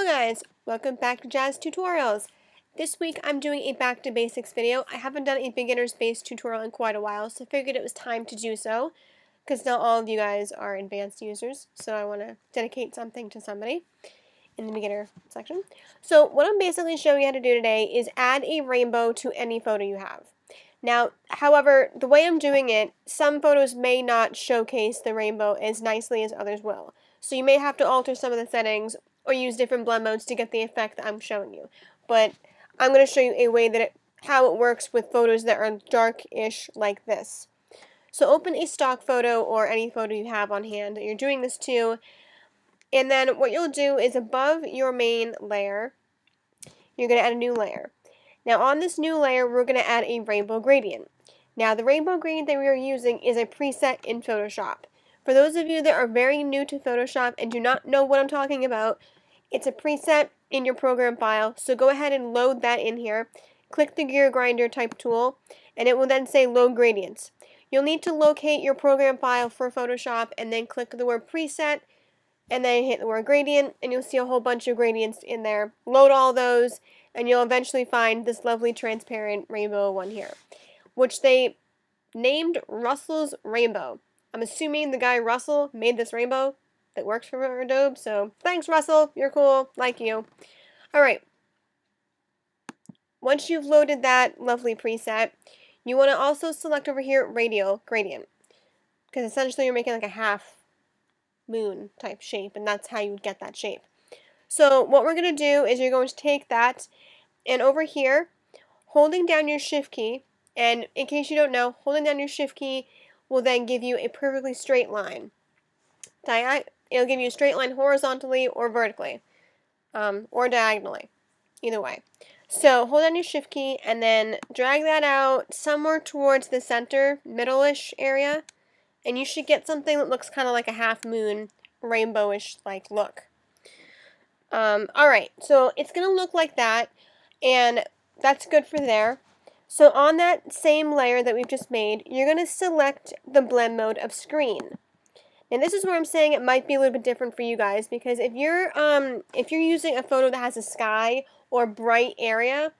Hello guys, welcome back to JazzedTutorials. This week I'm doing a back to basics video. I haven't done a beginner's base tutorial in quite a while, so I figured it was time to do so, because not all of you guys are advanced users, so I want to dedicate something to somebody in the beginner section. So what I'm basically showing you how to do today is add a rainbow to any photo you have. Now, however, the way I'm doing it, some photos may not showcase the rainbow as nicely as others will. So you may have to alter some of the settings or use different blend modes to get the effect that I'm showing you. But I'm going to show you a way that how it works with photos that are dark-ish like this. So open a stock photo or any photo you have on hand that you're doing this to, and then what you'll do is above your main layer, you're going to add a new layer. Now on this new layer, we're going to add a rainbow gradient. Now the rainbow gradient that we are using is a preset in Photoshop. For those of you that are very new to Photoshop and do not know what I'm talking about, it's a preset in your program file, so go ahead and load that in here. Click the gear grinder type tool, and it will then say load gradients. You'll need to locate your program file for Photoshop and then click the word preset and then hit the word gradient, and you'll see a whole bunch of gradients in there. Load all those, and you'll eventually find this lovely transparent rainbow one here, which they named Russell's Rainbow. I'm assuming the guy Russell made this rainbow that works for Adobe, so thanks Russell, you're cool, like you. Alright, once you've loaded that lovely preset, you want to also select over here radial gradient, because essentially you're making like a half moon type shape, and that's how you would get that shape. So what we're going to do is you're going to take that, and over here, holding down your shift key, and in case you don't know, holding down your shift key will then give you a perfectly straight line. It'll give you a straight line horizontally or vertically, or diagonally, either way. So hold down your shift key and then drag that out somewhere towards the center, middle-ish area, and you should get something that looks kind of like a half moon, rainbowish like look. Alright, so it's going to look like that, and that's good for there. So on that same layer that we've just made, you're going to select the blend mode of screen. And this is where I'm saying it might be a little bit different for you guys, because if you're using a photo that has a sky or bright area,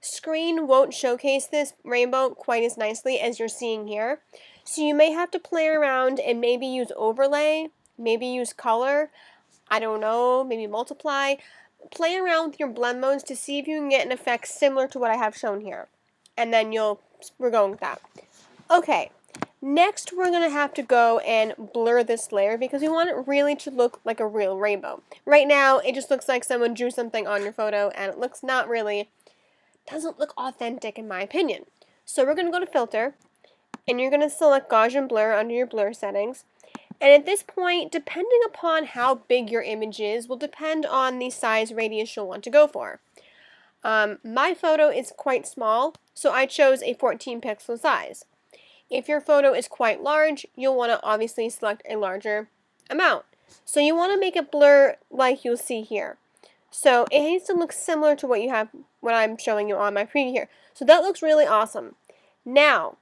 screen won't showcase this rainbow quite as nicely as you're seeing here. So you may have to play around and maybe use overlay, maybe use color, I don't know, maybe multiply. Play around with your blend modes to see if you can get an effect similar to what I have shown here. And then we're going with that. Okay, next we're going to have to go and blur this layer because we want it really to look like a real rainbow. Right now, it just looks like someone drew something on your photo and it looks doesn't look authentic in my opinion. So we're going to go to Filter, and you're going to select Gaussian Blur under your blur settings. And at this point, depending upon how big your image is, will depend on the size radius you'll want to go for. My photo is quite small, so I chose a 14 pixel size. If your photo is quite large, you'll want to obviously select a larger amount. So you want to make it blur like you'll see here. So it needs to look similar to what I'm showing you on my preview here. So that looks really awesome. Now,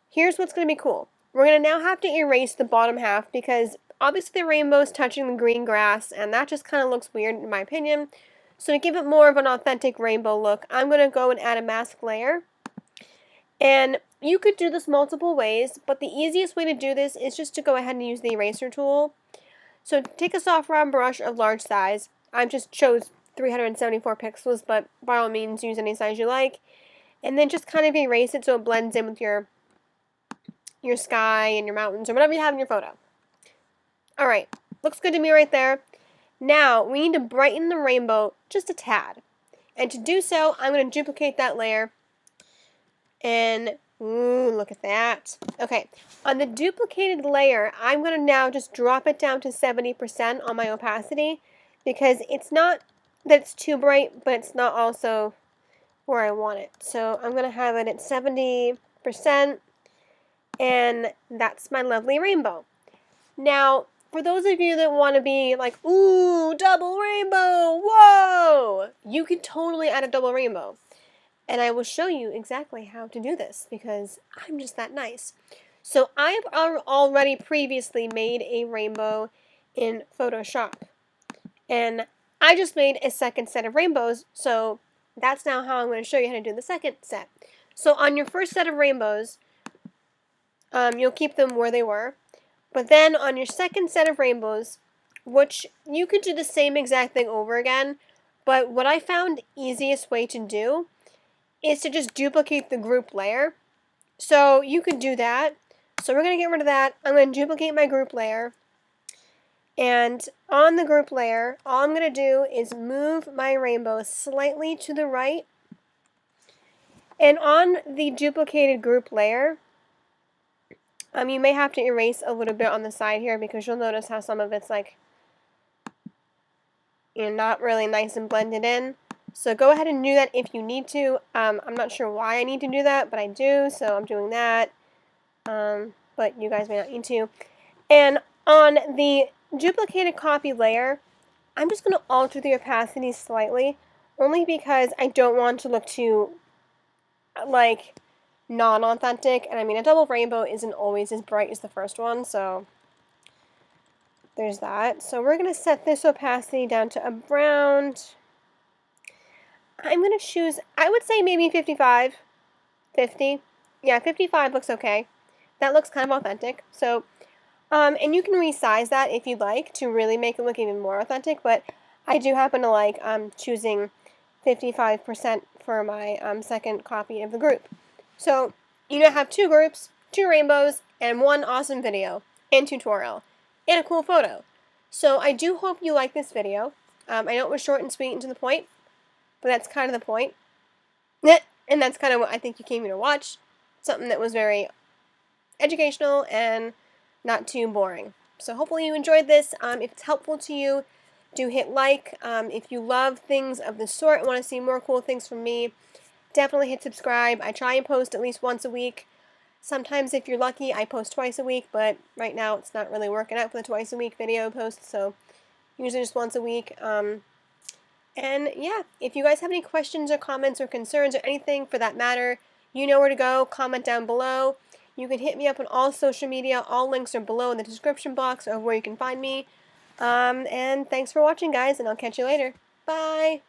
here's what's going to be cool. We're going to now have to erase the bottom half because obviously the rainbow is touching the green grass, and that just kind of looks weird in my opinion. So to give it more of an authentic rainbow look, I'm going to go and add a mask layer. And you could do this multiple ways, but the easiest way to do this is just to go ahead and use the eraser tool. So take a soft round brush of large size. I just chose 374 pixels, but by all means use any size you like. And then just kind of erase it so it blends in with your sky and your mountains or whatever you have in your photo. Alright, looks good to me right there. Now, we need to brighten the rainbow just a tad. And to do so, I'm going to duplicate that layer. And, ooh, look at that. Okay, on the duplicated layer, I'm going to now just drop it down to 70% on my opacity, because it's not that it's too bright, but it's not also where I want it. So I'm going to have it at 70%, and that's my lovely rainbow. Now, for those of you that want to be like, ooh, double rainbow, whoa, you can totally add a double rainbow. And I will show you exactly how to do this because I'm just that nice. So I have already previously made a rainbow in Photoshop. And I just made a second set of rainbows, so that's now how I'm going to show you how to do the second set. So on your first set of rainbows, you'll keep them where they were. But then on your second set of rainbows, which you could do the same exact thing over again, but what I found easiest way to do is to just duplicate the group layer. So you could do that. So we're going to get rid of that. I'm going to duplicate my group layer. And on the group layer, all I'm going to do is move my rainbow slightly to the right. And on the duplicated group layer, you may have to erase a little bit on the side here because you'll notice how some of it's like, not really nice and blended in. So go ahead and do that if you need to. I'm not sure why I need to do that, but I do, so I'm doing that. But you guys may not need to. And on the duplicated copy layer, I'm just going to alter the opacity slightly, only because I don't want to look too, like, non-authentic. And I mean, a double rainbow isn't always as bright as the first one, so there's that. So we're going to set this opacity down to around, I'm going to choose, I would say maybe 55, 50. Yeah, 55 looks okay. That looks kind of authentic. So, and you can resize that if you'd like to really make it look even more authentic, but I do happen to like choosing 55% for my second copy of the group. So, you now have two groups, two rainbows, and one awesome video and tutorial, and a cool photo. So I do hope you like this video. I know it was short and sweet and to the point, but that's kind of the point. And that's kind of what I think you came here to watch. Something that was very educational and not too boring. So hopefully you enjoyed this. If it's helpful to you, do hit like. If you love things of this sort and want to see more cool things from me, definitely hit subscribe. I try and post at least once a week. Sometimes if you're lucky, I post twice a week, but right now it's not really working out for the twice a week video post, so usually just once a week. And yeah, if you guys have any questions or comments or concerns or anything for that matter, you know where to go. Comment down below. You can hit me up on all social media. All links are below in the description box of where you can find me. And thanks for watching, guys, and I'll catch you later. Bye!